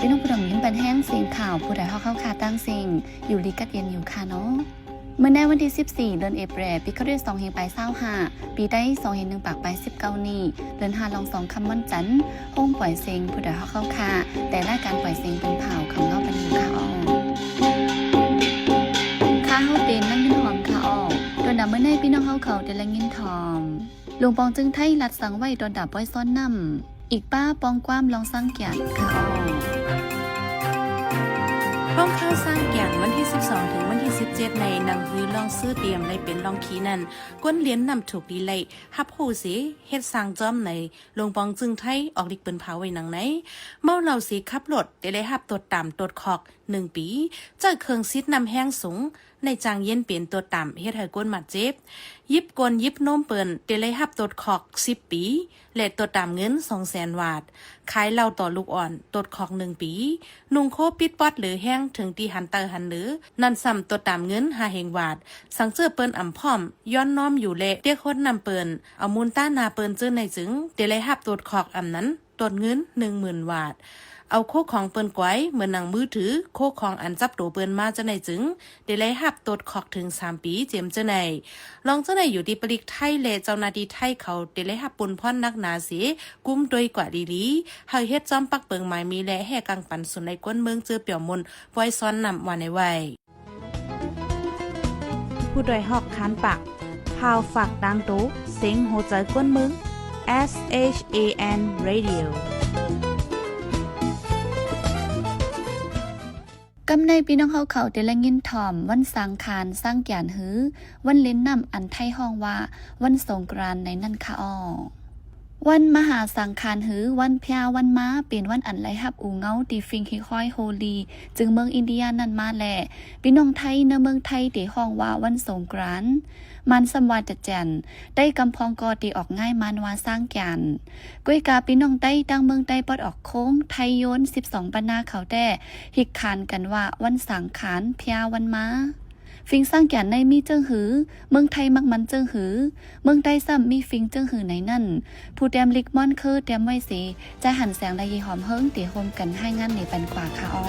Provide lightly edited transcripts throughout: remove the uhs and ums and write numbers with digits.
พี่น้องผู้ดองยิ้มเป็นแห้งเสียงข่าวผู้ใดเข้าคาตั้งสิ่งอยู่ลีกัดเย็นอยู่ค่ะเนาะเมื่อในวันที่14เดือนเอพริลปีเขาเรียก2เฮงไป25ปีได้2เฮง1ปากไป19นี่เดือน5ลอง2คำวันจันทร์ห้องปล่อยเสียงผู้ใดเข้าคาแต่รายการปล่อยเสียงเป็นเผาคำเล่าเป็นอยู่ค่ะอ้อค่าเฮาเป็นนั่งยินหอมค่ะอ้อโดนดับเมื่อในพี่น้องเขาแต่ละยินทอมหลวงปองจึงไทยรัดสังไว้โดนดับไว้ซ้อนนำอีกป้าปองความลองสร้างเกียรติค่ะอ้อห้องเข้าสร้างแก่นวันที่12ถึงวันที่17ในหนังฮือลองซื้อเตรียมในเป็นลองขีนั่นก้นเลี้ยนนำถูกดีไลฮับโหสิเฮ็ดสร้างจอมในลงปองจึงไทยออกดิกเปิ้นเผาไว้หนังไหนเมาเหล่าสิขับรถได้ฮับตรวจตามตรวจคอก1ปีเจอเครื่องซิดนำแห้งสูงในจางเย็นเปลี่ยนตัวต่ำเฮ็ดให้ก้นมาเจ็บยิบกวนยิบโน้มเปิ้นได้ฮับตรวจคอก10ปีและตัวต่ำเงิน 200,000 บาทขายเหล้าต่อลูกอ่อนตรวจคอก1ปีนุ่งโคปิดปอดหรือแห้งถึงตีหันเตอหันหรือนั่นซ้ำตัวต่ำเงิน5,000 บาทสังเจอเปิ้นอ่ำพร้อมย้อนน้อมอยู่เละเรียกคนนำเปิ้นเอามูลต้านาเปิ้นเจอในจึงได้ฮับตรวจคอกอ่ำนั้นตรวจเงิน 10,000 บาทเอาโคของเปิ้นก้อยเหมือนหนังมือถือโคของอันจับตัวเปิ้นมาจะไหนจึงได้ฮับตรวจคอกถึง3ปีเจียมจะไหนลองจะไหนอยู่ที่ปริกไทยและเจ้าหน้าที่ไทยเขาได้ฮับปุนพ่อนนักหนาเสียกุ้มโดยกว่าดีๆเฮาเฮ็ดจอมปักเปิงหมายมีและแห่กังปันสุนในก้นเมืองเจอเปี่ยวมนปล่อยซ้อนนำว่าในไว้ผู้โดยหอกคันปากพาวฝากดังตู้เสียงโหใจก้นเมือง SHAN Radioกำในพี่น้องเขาแต่ละยินถ่อมวันสังคารสร้างแก่นหือวันเล่นนำอันไทยห้องว่าวันสงกรานต์ในนั่นค่ะอ้อวันมหาสังคารหือวันพยาวันม้าเป็นวันอันไลฮับอูเงาตีฟิงคิค่อยโฮลีจึงเมืองอินเดียนั่นมาแหละพี่น้องไทยในเมืองไทยตีห้องว่าวันสงกรานต์มันสมวาจะแจนได้กำพองกอตีออกง่ายมันวาสร้างแก่นกุ้ยกาพี่น้องใต้ตั้งเมืองใต้ปอดออกโค้งไทยโยน12 ปันนาเขาแต่หิกขานกันว่าวันสังขารพยาวันม้าฟิงสร้างแก่นในมีเจิ้งหือเมืองไทยมักมันเจิ้งหือเมืองใต้ซ้ำมีฟิงเจิ้งหือไหนนั่นผู้แต้มลิกมอนคือแต้มไว้สีจะหันแสงระยีหอมเฮิงตีโฮมกันให้งานในปันกว่าค่ะอ้อ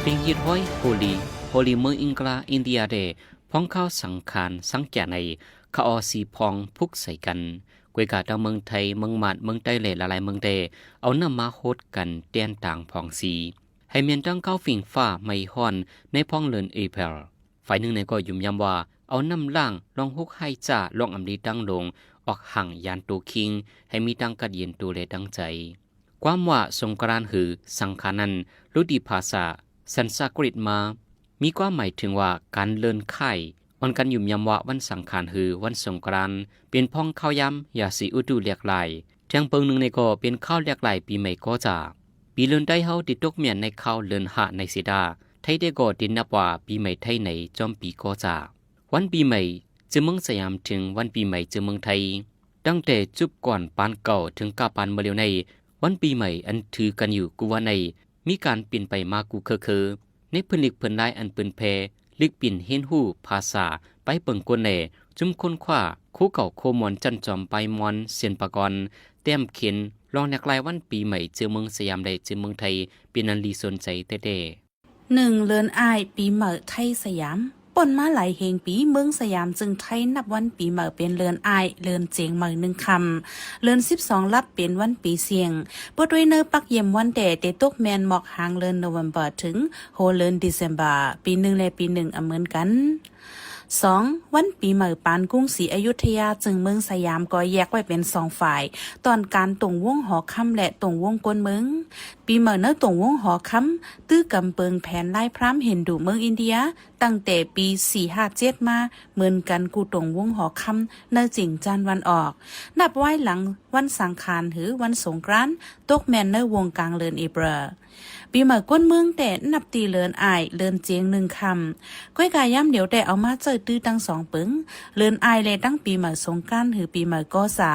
ฟิงฮิตห้อยโฮลีเมืองอิงกลาอินเดียเดพ้องเข้าสังขารสังแก่ในข้าอสีพองพุกใส่กันกวยกาดาวเมืองไทยเมืองมาดเมืองใต้เหล่ละลายเมืองเดเอาน้ำมาโคดกันเตียนต่างพองสีให้เมียนตั้งเข้าฝิ่งฟ้าไม่ฮ้อนในพ้องเลินเอเพลฝ่ายหนึ่งในก็ยุ่มยำว่าเอาน้ำล่างลองฮุกให้จ่าลองอำลีตั้งลงออกห่างยานตูคิงให้มีตั้งกัดเย็นตูเลตั้งใจความว่าสงกรานต์หือสังขานันรุดีภาษาสันสกฤตมามีความหมายถึงว่าการเลินไข่วันกันยุ่มยำว่าวันสังขารหือวันสงกรานต์เป็นพ้องข้าวยำอย่าสีอุดูเลียกไหลเทียงเปิงหนึ่งในก็เป็นข้าวเลียกไหลปีใหม่ก็จะปีเลินได้เฮาติดตกเมียนในข้าวเลินหะในสีดาไทยได้ก็ติดนับว่าปีใหม่ไทยในจอมปีก็จะวันปีใหม่จะเมืองสยามถึงวันปีใหม่จะเมืองไทยตั้งแต่จุบก่อนปานเก่าถึงกาปานเมื่อเร็วในวันปีใหม่อันถือกันอยู่กูว่าในมีการเปลี่ยนไปมากูคือในพื้นลิกเพิ่นได้อันเปิ้นแพลิกปิ่นเห็นหู้ภาษาไปเปิงกวนแหน่จุ่มคนขว้าคู่เก่าโคมอนจันจอมไปมอนเสียนปากรแต้มเข็นลองนักลายวันปีใหม่เจอเมืองสยามได้เจอเมืองไทยเป็นอันลีสนใจเต้1เลือนอ้ายปีใหม่ไทยสยามป่นมาหลายเฮงปีเมืองสยามจึงไทยนับวันปีใหม่เป็นเลือนอ้ายเลือนเจียงใหม่1คำเลือน12รับเป็นวันปีเสียงปดด้วยเนอปักเยี่ยมวันแดดเตตกแมนหมอกหางเลือนโนเวมเบอร์ถึงโฮเลือนเดซเมบาปี1และปี1เหมือนกัน2วันปีใหม่ปานกรุงศรีอยุธยาจึงเมืองสยามก็แยกไว้เป็น2ฝ่ายตอนการตรงวงหอค่ำและตรงวงกวนเมืองปีใหม่เนตรงวงหอค่ำตื้อกำเปิงแผนไล่พรามเห็นดูเมืองอินเดียตั้งแต่ปี457มาเหมือนกันกูตรงวงหอค่ำเนจิงจันวันออกนับไว้หลังวันสังขารหรือวันสงกรานต์ตกแมนเนวงกลางเลือนเอเบรปีใหม่ก้นเมืองแต่นับตีเลินอายเลินเจียง1คำก้อยกายย่ำเดี๋ยวแต่เอามาเจอตื้อตั้ง2ปึงเลินอายเลยตั้งปีใหม่สงกรานต์หรือปีใหม่ก็สา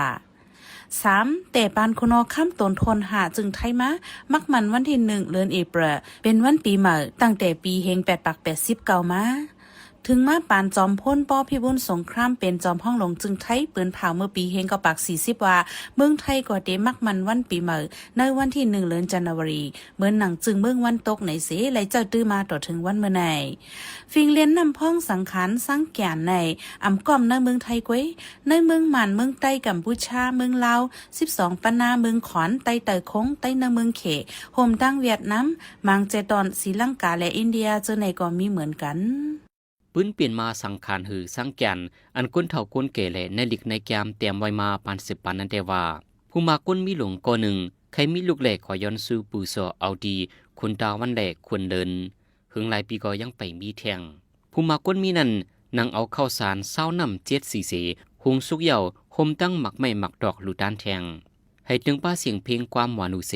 3แต่ปานคนอค่ำตนทนหาจึงไทยมะมักมันวันที่1เดือนเอพริลเป็นวันปีใหม่ตั้งแต่ปีเฮง8 ปัก 80 เก่ามา ถึงมาปานจอมพ้นป้อพิบูลสงครามเป็นจอมห้องหลงจึงไทยปืนเผาเมื่อปีเฮงก็ปาก40ว่าเมืองไทยก็ได้มักมันวันปีใหม่ในวันที่1เดือนจันทวารีเหมือนหนังจึงเมืองวันตกในเสไหลเจ้าตื้อมาต่อถึงวันเมื่อไหนฟิงเลียนนำพ้องสังขารสร้างแก่นในอำก้อมในเมืองไทยกวยในเมืองหมันเมืองใต้กัมพูชาเมืองลาว12ปะนาเมืองขอนไต้เตยคงไต้ในเมืองเขโฮมตั้งเวียดนามมังเจดอนศรีลังกาและอินเดียเจอในก็มีเหมือนกันปืนเปลี่ยนมาสังขารหือสังแกนอันก้นเท่าก้นเกลในหลิกในแกมเตรียมไว้มาปัน10ปันนั้นแต่ว่าผู้มาก้นมีหลงก่อหนึ่งใครมีลูกแหลกขอย้อนซื้อปูซอเอาดีคุณดาวันแหลกควรเดินหึงหลายปีก็ยังไปมีแทงผู้มาก้นมีนั่นนางเอาข้าวสารเศร้าน้ำ7สีเสหุงสุกเหย่าคมตั้งหมักไม่หมักดอกหลุดด้านแทงให้ถึงป้าเสียงเพลงความหวานอุเส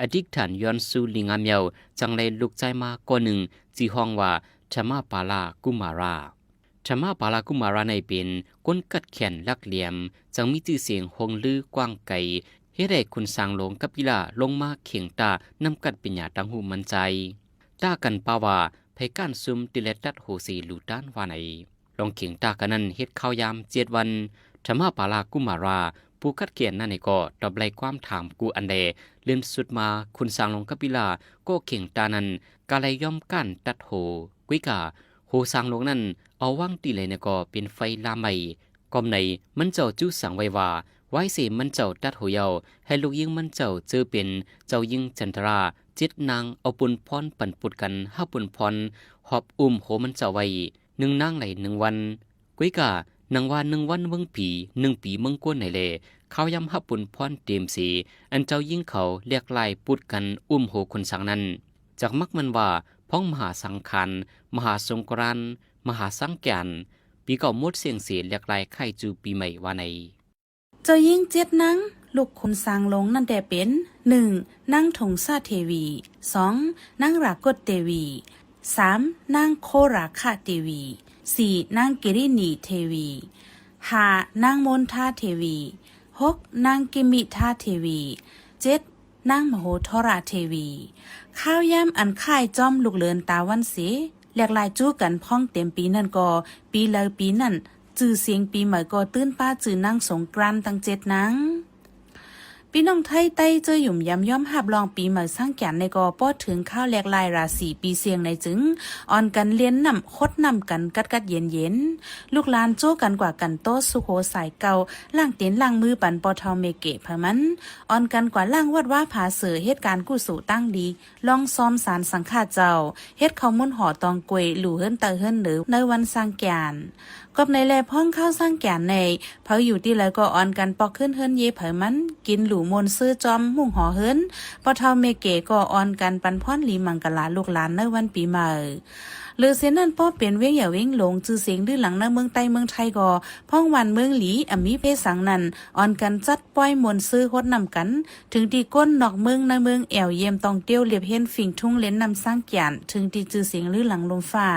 อดิกฐานย้อนสู่ลิงามเยาจังเลยลุกใจมาก่อหนึ่งจีห้องว่าธรรมาปาลากุมาราธรรมาปาลากุมาราในเป็นก้นกัดแขนลักเหลี่ยมจังมีชื่อเสียงหงลือกว้างไกลเฮ็ดให้คุณสร้างลงกับกีฬาลงมาเขียงตานำกัดปัญญาตังหูมันใจตากันป่าว่าไผก้านซุมติเลตัดโหสีหลุดด้านว่าไหนลองเขียงตากันนั้นเฮ็ดข้าวยาม7วันธรรมาปาลากุมาราผู้คัดเขียนนั่นนี่ก็ตอบไล่ความถามกูอันใดเลื่อนสุดมาคุณสร้างลงกับกีฬาก็เขียงตานั้นกาเลยย่อมกั้นตัดโหกุ้ยกาโหสร้างลงนั้นเอาว่างตีเลยเนี่ยก็เป็นไฟลาใหม่กอมในมันเจ้าจู้สั่งไว้ว่าไว้สิมันเจ้าตัดโหเยาให้ลูกยิงมันเจ้าเจอเป็นเจ้ายิงจันทราจิตนางเอาปุนพรปั่นปุดกันห้าปุนพรหอบโหมันเจ้าไว้1นางไหล1วันกุ้ยกานางว่า1วันเมืองผี1ปีเมืองก้นไหนเลเขายำห้าปุนพรเต็มสีอันเจ้ายิงเขาเรียกลายปุดกันโหคนสังนั้นจากมักมันว่าพ้องมหาสังขารมหาสงกรานต์มหาสังแกนปีเก่าหมดเสียงเสียเรียกลายไข่จูปีใหม่ว่าในเจ้ายิ่ง7นางลูกคุณสร้างลงนั่นแต่เป็น 1. นางถงซาเทวี 2. นางรากฏเทวี 3. นางโคราคาเทวี 4. นางกิรินีเทวี 5. นางมนทาเทวี 6. นางกิมิทาเทวี 7. นางมโหธราเทวีข้าวยำอันค่ายจอมลูกเลือนตาวันเสแหลกลายจู้กันพ้องเต็มปีนั่นก็ปีเลยปีนั่นจื่อเสียงปีใหม่ก็ตื้นป้าจื่อนางสงกรานต์ตั้ง7นางพี่น้องไทยใต้เจอหยุ่มย้ำย่อมหับลองปีใหม่สร้างแก่นในกอป้อถึงข้าวแหลกลายราศีปีเสียงในจึงอ่อนกันเลี้ยนนำคดนำกันกัดเย็นลูกหลานโจ้กันกว่ากันโตสุโขสายเก่าล่างเต็นล่างมือปันปอทอเมเกะพะมันอ่อนกันกว่าล่างวัดว่าผาเสือเหตุการณ์กู้สู่ตั้งดีลองซ้อมสารสังฆาเจ้าเฮ็ดข้าวมุนห่อตองกวยหลู่เฮิรนเตอเฮิรนหรือในวันสร้างแก่นกับในแลพ้องข้าวสร้างแก่นในเผาอยู่ที่แล้วก็อ่อนกันปอกขึ้นเฮิรนเยเผามันกินหลู่มนซื้อจอมมุ่งห่อเฮิรนปอเทาเมเกะก็อ่อนกันปันพ่อนหลีมังกลาลูกหลานในวันปีใหม่หรือเสียนั่นป้อเปลี่ยนเว้งอย่าเว้งหลงจื้อเสียงดื้อหลังในเมืองใต้เมืองไทยก็พ้องวันเมืองหลีอมีเพสังนั่นอ่อนกันจัดป้อยมนซื้อฮดนำกันถึงที่ก้นนอกเมืองในเมืองแอวเยี่ยมตองเตี้ยวเรียบเห็นฝิ่งทุ่งเล่นนำสร้างแก่นถึงที่จื้อเสียงลือหลังลมฟ้า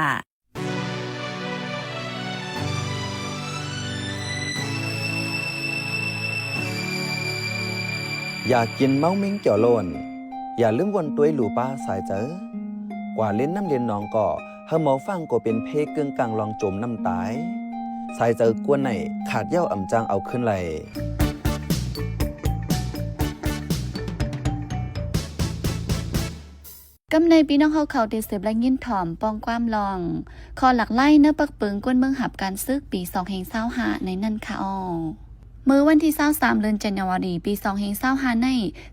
อยากกินเมามิ้งเกี่ยวโลนอย่าลืมวนตัวหลูป้าสายเจอกว่าเล่นน้ำเลียนน้องก็เฮาเมาฟังก็เป็นเพกึ่งกลางลองจมน้ำตายสายเจอกวนไหนขาดเย้าอ่ำจางเอาขึ้นไหลกำในพี่น้องเขาได้สืบและยินถ่อมปองความลองคอหลักไล่เนื้อปักปึงกวนเมืองหับการซึกปี2025ในนั่นค่ะมื้อวันที่23เดือนกันยายนปี2025ใน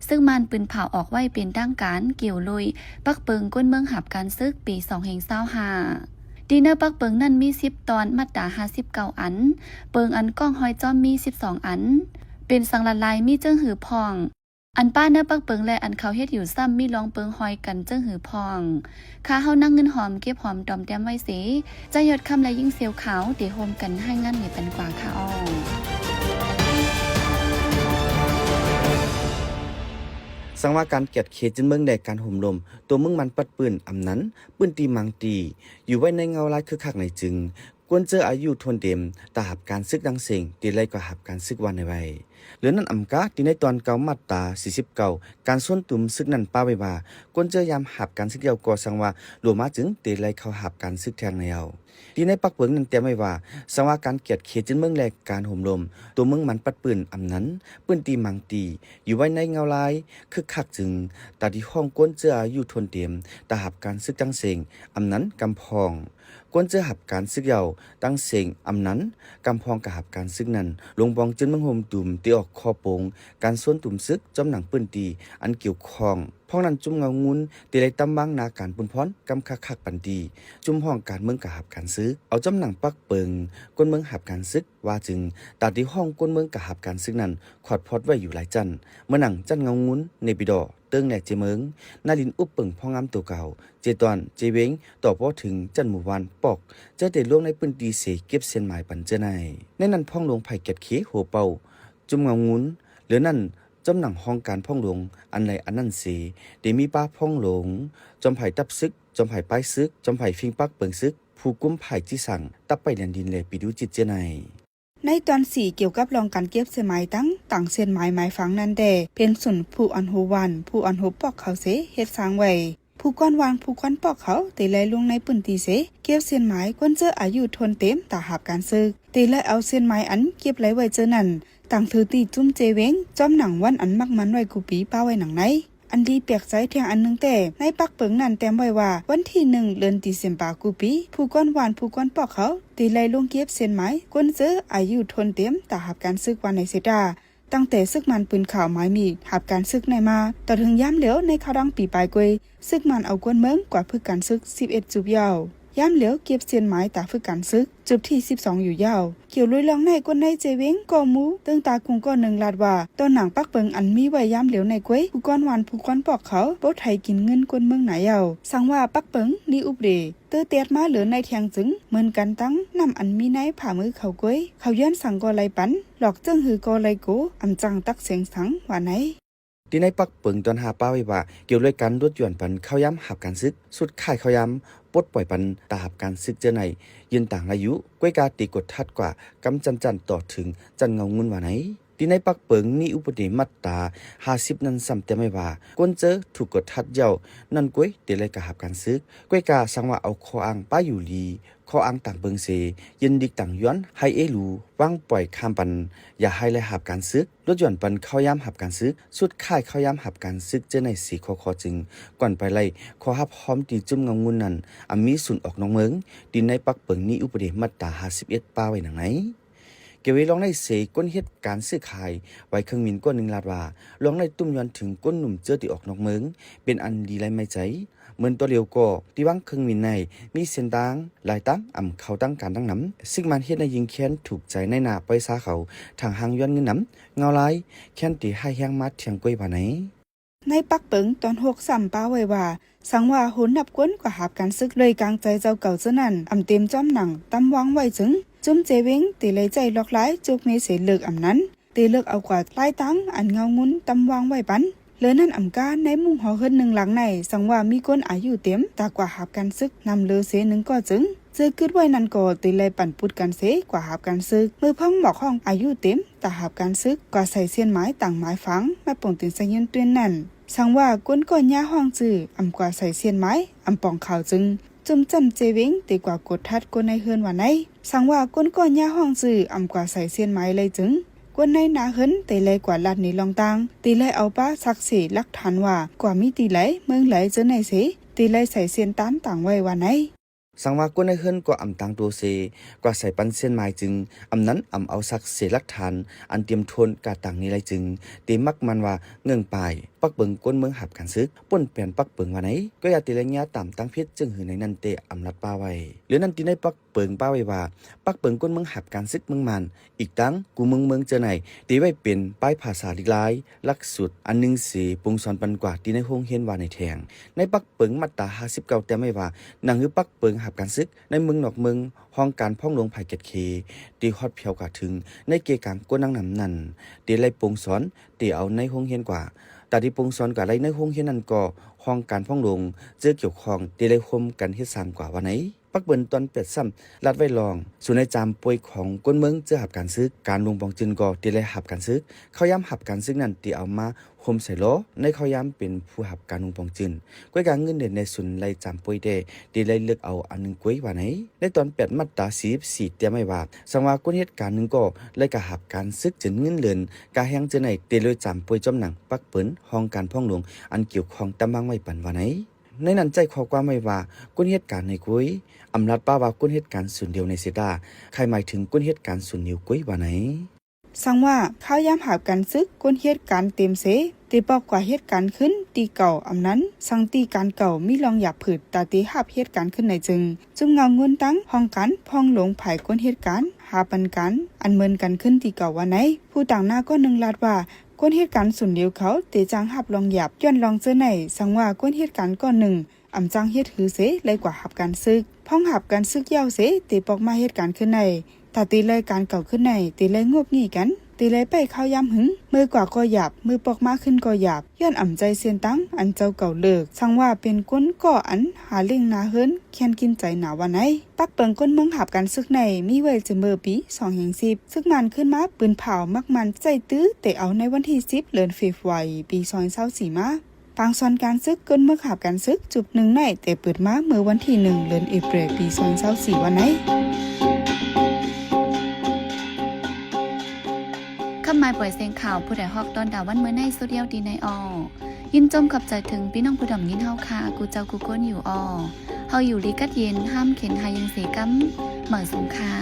ซึ่งมันปืนเผาออกไว้เป็นทางการเกี่ยวลุยปักเปิงก้นเมืองหับการซึกปี2025ดีเนอร์ปักเปิงนั้นมี10ตอนมาตรา59อันเปิงอันก้องหอยจ้อมมี12อันเป็นสังละลายมีเจิ้งหือพองอันป้าเนื้อปักเปิงและอันเขาเฮ็ดอยู่ซ้ำมีรองเปิงหอยกันเจิ้งหือพองค่าเฮานั่งเงินหอมเก็บหอมดอมแต้มไว้เสจะยอดคำและยิ่งเสียวขาวเดี๋ยวโฮมกันให้งั้นให้เป็นกว่าค่ะสังว่าการเกียดเขจินเมืองใดการห่มลมตัวมึงมันปัดปืนอำนั้นปืนตีมังตีอยู่ไว้ในเงาลายคือคักในจึงกวนเจออายุทนเต็มตาหับการซึกดังเสียงตีไล่ก็หับการซึกวันในไว้ หรือนั่นอำกาที่ในตอนเก่ามาตรา49การส่วนตุ่มซึกนั้นป้าไว้ว่ากวนเจอยามหับการซึกเดียวก่อสังว่าหลวงมาจึงเตไลเข้าหับการซึกแทงแนวที่ในปักเปิงนั้นเตรียมไว้ว่าสังว่าการเกียรติเขตจินเมืองแลกการห่มลมตัวเมืองมันปัดปืนอำนั้นปืนตีมังตีอยู่ไว้ในเงาลายคึกคักจึงตาที่ห้องกวนเจออยู่ทนเตรียมตาหับการซึกจังเสงอำนั้นกำพองกวนเจอหับการซึกเยาตั้งเสงอำนั้นกำพองกับหับการซึกนั้นลงบองจึนเมืองห่มตุ่มตีออกคอโปงการส่วนตุ่มซึกจอมหนังปืนตีอันเกี่ยวข้องพ้องนั้นจุ่มเงางุนตีไรตำบังนาการปุ่นพรกำคักปันดีจุ่มห้องการเมืองกับหับการซึกเอาจำหนังปักเปิงกวนเมืองหับการซึกว่าจึงตาที่ห้องกวนเมืองกับหับการซึกนั้นขอดพอดไว้อยู่หลายจันเมื่อหนังจันเงางุนในปิดอเติ้งแหลกเจเมิงนาลินอุบเปิงพ่องามตัวเก่าเจตอนเจเวงต่อพอถึงจันหมู่วันปอกเจอเตล่วงในปืนตีเสเก็บเส้นหมายปันเจในนั้นพ่องหลวงไผ่เก็ดเขหัวเป่าจุ่มเงางุนหรือนั่นจำหนังห้องการพ่องหลวงอันไรอันนั่นสีเดมีป้าพ่องหลวงจอมไผ่ตับซึกจอมไผ่ป้ายซึกจอมไผ่ฟิงปักเปิงซึกผู้กุ้มไผ่ที่สั่งตับไปแดนดินเลยปิดูจิตเจในในตอน4เกี่ยวกับรองการเก็บเส้นไม้ตั้งต่างเส้นไม้ไม้ฝังนั้นแต่เป็นส่วนผู้อันโหวันผู้อันโหปอกเขาเสเฮ็ดสร้างไว้ผู้ก้อนวางผู้ก้อนปอกเขาตีไล่ลงในปืนตีเสเก็บเส้นไม้ก้นเจออายุทนเต็มตาหับการซึกตีไล่เอาเส้นไม้อันเก็บไล่ไว้เจอนั่นต่างถือตีจุ้มเจเวงจอมหนังวันอันมักมันไว้กูปีป้าไว้หนังไหนอันดีเปียกใจแทงอันนึงแต่ในปักเปิงนั่นแต้มไว้ว่าวันที่1เดือนตุลาคมกูปีผู้ก้อนหวานผู้ก้อนปอกเขาตีไล่ลงเก็บเส้นไม้ก้นเจออายุทนเต็มตาหับการซึกวันในเสดาตั้งแต่ซึกมันปืนข่าวไม้มีหับการซึกในมาต่อถึงย้ำเหลียวในข่าวดังปีปลายกวยซึกมันเอากวนเมืองกว่าพึกการซึก11จุบยาวย้ำเหลียวเก็บเส้นไม้ตาพึกการซึกจุดที่12อยู่ยาวเกี่ยวลุยลองในก้นในเจเวงก่อมูตึงตาคุงก้อนหนึ่งลาดว่าตอนหนังปักเปิงอันมีไว้ย้ำเหลียวในกวยผู้ก้อนหวานผู้ก้อนปอกเขาโป๊ไทยกินเงินก้นเมืองไหนเอาสั่งว่าปักเปิงลีอุบเดเตอเตียดมาเหลือในแทงจึงเหมือนกันตั้งนำอันมีในผ่ามือเขากวยเขาย้อนสั่งกอไลปันหลอกจึงหือกอไลโกอำจังตักเสียงสังว่าไหนที่ในปักเปิงตอนหาป้าไว้ว่าเกี่ยวด้วยการลดหย่อนปันเข้าย้ำหับการซึกสุดข่ายเข้าย้ำปลดปล่อยปันตาหับการซึกเจอในยืนต่างอายุก้วยกาตีกดทัดกว่ากำจันต่อถึงจันเงางุนว่าไหนที่ในปักเปิงนี่อุปนิมัตตา50นั้นซ้ำแต่ไม่ว่ากวนเจอถูกกดทัดเย้านั่นก้วยเตเลยกะหับการซึกก้วยกาสังว่าเอาคออังป้าอยู่ลีคออังต่างเบิงเสยินดิกต่างย้อนให้เอลูวางปล่อยข้ามปันอย่าให้เลยหับการซึกลดหย่อนปันเข้าย้ำหับการซึกสุดค่ายเข้าย้ำหับการซึกเจอในสีคอจึงก่อนไปไล่ขอหับพร้อมตีจุ่มเงางุนนั้นมีสุนออกน้องเมืองดินในปักเปิงนี่อุปนิมัตตา51ป้าไว้หนังไหนเกวีลองในเสก้นเฮ็ดการซื้อขายไว้เครื่องมินก้น1 ลาดว่าลองในตุ้มย้อนถึงก้นหนุ่มเจอที่ออกนอกเมืองเป็นอันดีไรไม่ใจเหมือนตัวเลียวก็ที่วังเครื่องมินในมีเส้นดังลายตั้งเขาตั้งการตั้งน้ำซึ่งมันเฮ็ดในยิงแค้นถูกใจในหน้าไปซาเขาทางหางย้อนเงินน้ำเงาลายแค้นตีให้แห้งมัดเถียงกล้วยว่าไหนในปักเปิงตอน6ซ้ำป้าไว้ว่าสังว่าหุนนับก้นกว่าหับการซึกเลยกลางใจเจ้าเก่าเจ้านั่นเต็มจ้อมหนังตำวางไว้จึงจุ่มเจเวงตีเลยใจล็อกหลายจุกเมเสเลิกนั้นตีเลิกเอากว่าไล่ตั้งอันเงางุนตำวางไว้ปันเหลือนั่นการในมุมหอขึ้น1หลังในสังว่ามีก้นอายุเต็มตากว่าหับการซึกนำเลือเส1ก็จึงเจอคิดไว้นั่นก็ตีเลยปั่นปุดกันเสกว่าหับการซึกมือพ่องหมอกห้องอายุเต็มตาหับการซึกกว่าใส่เส้นไม้ต่างไม้ฝังมาป่งติงใส่ยืนต้นนั่นสังว่าก้นก้อนหญ้าห้องจื้อกว่าใส่เส้นไม้ปองข่าวจึงจุ่มจำเจเวงตีกว่ากดทัดก้นในเฮือนว่าไหนสังว่าก้นก้อนหญ้าห้องจื้อกว่าใส่เส้นไม้เลยจึงก้นในนาเฮินตีเลยกว่าลาดนี้ลองตังตีเลยเอาป้าสักสีลักฐานว่ากว่ามีตีไหลเมืองไหลเจอในเสตีเลยใส่เส้นต้านต่างไว้ว่าไหนสังว่าก้นในเฮือนก็ต่างตัวเสกว่าใส่ปันเส้นไม้จึงนั้นเอาสักเสลักฐานอันเตรียมทนกาต่างนี้ไรจึงเตมักมันว่าเงื่องปลายปักเบิงก้นเมืองหับกันซึกป่นเปลี่ยนปักเบิงว่าไหนก็อย่าตีระยะต่ำตั้งเพชรจึงหือในนันเตลัดป้าไว้หรือนั่นตีในปักเบิงป้าไว้ว่าปักเบิงก้นเมืองหับกันซึกเมืองมันอีกตั้งกูเมืองเจอไหนตีไว้เป็นป้ายภาษาลิกลายลักสุดอันนึงสีปรุงสอนปันกว่าตีในห้องเฮียนว่าในแทงในปักเบิงมาตรา59แต่ไม่ว่านังหือปักเบิงหับกันซึกในเมืองนอกเมืองห้องการพ่องหลวงไผ่เกตเคตีฮอดเพียวกะถึงในเกการก้นนั่งนำนั่นตีไล่ปรุงสอนตีเอาในห้องเฮียนกว่าแต่ที่ปรุงสอนกับไรในห้องเฮียนนั่นก็ห้องการพ่องหลวงเจอเกี่ยวข้องตีไล่คมกันเฮ็ดสร้างกว่าว่าไหน ปักเบิ่นตอนเป็ดซ้ำลัดไว้ลองสู่ในจามป่วยของก้นเมืองเจอหับการซึกการลงปองจินก็ตีเลยหับการซึกเขาย้ำหับการซึกนั่นตีเอามาโฮมใส่ล้อในเขาย้ำเป็นผู้หับการลงปองจินก้วยการเงินเดือนในศูนย์ไล่จามป่วยเดตีเลยเลือกเอาอันนึงก้วยว่าไหนในตอนเป็ดมาตรา44เตรียมไว้ว่าสังว่าก้นเหตุการณ์นึงก็เลยกะหับการซึกจนเงินเลือนกะแฮงเจอไหนตีเลยจามป่วยจอมหนังปักเปิ้นห้องการพ่องหลวงอันเกี่ยวข้องตำบังไว้ปันว่าไหนในนั้นใจข้อความไว้ว่าก้นเหตุการณ์ในกุ้ยอำนาจป้าว่าก้นเหตุการณ์ส่วนเดียวในเสดาใครหมายถึงก้นเหตุการณ์ส่วนเดียวกุ้ยว่าไหนสังว่าข้าวย้ำหาบกันซึกก้นเหตุการณ์เต็มเสตีบอกกว่าเหตุการณ์ขึ้นตีเก่าอำนั้นสังตีการเก่ามีลองหยาบผืดตาตีหับเหตุการณ์ขึ้นในจึงจุ่มเงาเงินตั้งห้องกันพ่องหลงภายก้นเหตุการณ์หาปันกันอันเมินกันขึ้นตีเก่าว่าไหนผู้ต่างหน้าก็นึงลาดว่าก้นเหตุการณ์ส่วนเดียวเขาเตจางหับลองหยาบย้อนลองเจอไหนสังว่าก้นเหตุการณ์ก้อนหนึ่งอำจังเฮ็ดหือเสเลยกว่าหับการซึกพ้องหับการซึกยาวเสตีปอกมาเหตุการณ์ขึ้นในถ้าตีเลยการเก่าขึ้นในตีเลยงบหนีกันตีเลยไปเข้าย้ำหึงมือกว่าก็หยาบมือปอกมาขึ้นก็หยาบย้อนอ่ำใจเสียนตั้งอันเจ้าเก่าเลิกสังว่าเป็นก้นก่ออันหาเล่งนาเฮิรนแค้นกินใจหนาวันไหนปักเปิงก้นเมืองหับการซึกในมีไว้จะเมื่อปี2010ซึกมันขึ้นมาปืนเผามักมันใจตื้อแต่เอาในวันที่10เดือนเฟบรุยปี2024มาปางซอนการซึกก้นเมืองหับการซึกจุบหนึ่งในแต่เปิดมาเมื่อวันที่1เดือนเอพริลปี2024วันไหนคำหมายปล่อยเสียงข่าวผู้ใดฮอกตอนดาวันเมื่อในสุดเดียวดีในยินจมกับใจถึงพี่น้องผู้ดำยินเฮาค่ะกูเจ้ากูก้นอยู่เฮาอยู่ลีกัดเย็นห้ามเข็นหายังเสกัมเหมือนสงค่ะ